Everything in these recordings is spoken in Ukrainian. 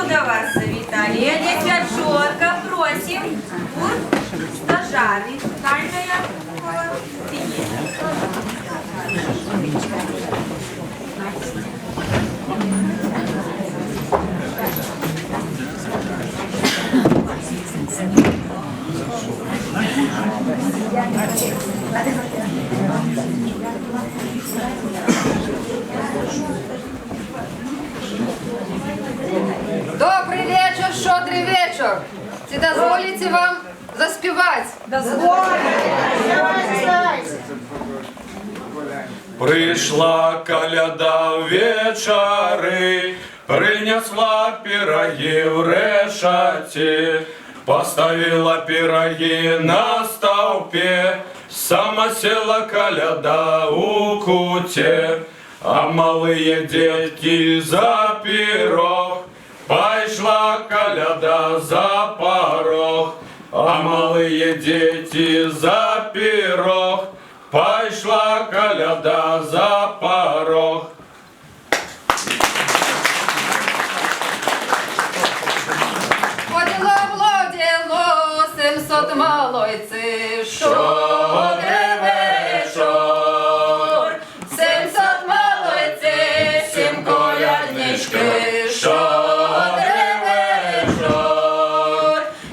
знову до вас завітали. Десятчетка, просим. Вот стажары. Дальняя. Добрый вечер, щедрый вечер. Чи дозволите вам заспевать? Прийшла коляда ввечері, принесла пироги в решаті, поставила пироги на столпе, сама села коляда у куте, а малые детки за пирог. Пошла коляда за порог, а малые дети за пирог. Пошла коляда за порог. Ходило 700 малойців, щодрий вечір. 700 малойців, 7 коляднички, щодрий вечір.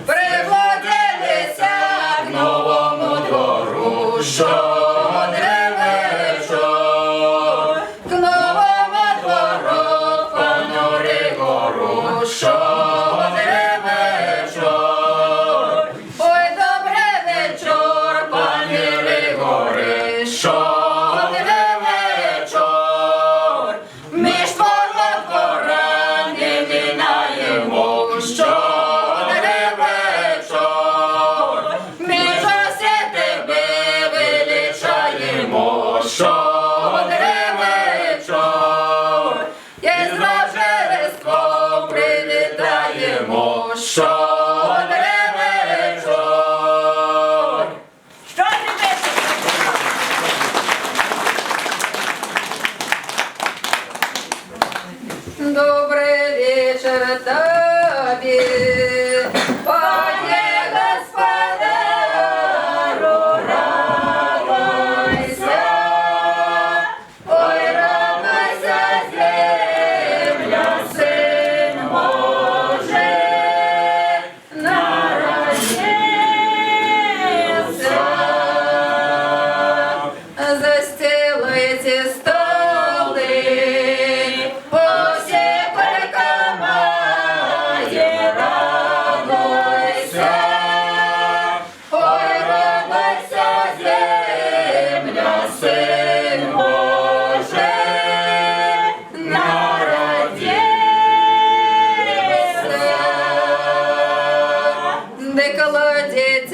Приводилися к новому двору, щодрий вечір. К новому двору понури гору, щодрий вечір. Ой, добрий вечір, пані Григори, щодрий вечір. Між твого двора не мінаємо, щодрий вечір. Між усі тебе величаємо, щодрий вечір. І з Рождеством привітаємо, щодрий вечір. Что ты Добрый вечер тобі, пане господару, радуйся, ой, радуйся, земля, син Божий народився. Застілуйте столи, усі прикамає, радуйся, ой, радуйся, земля, син Божий народився. Де колодязь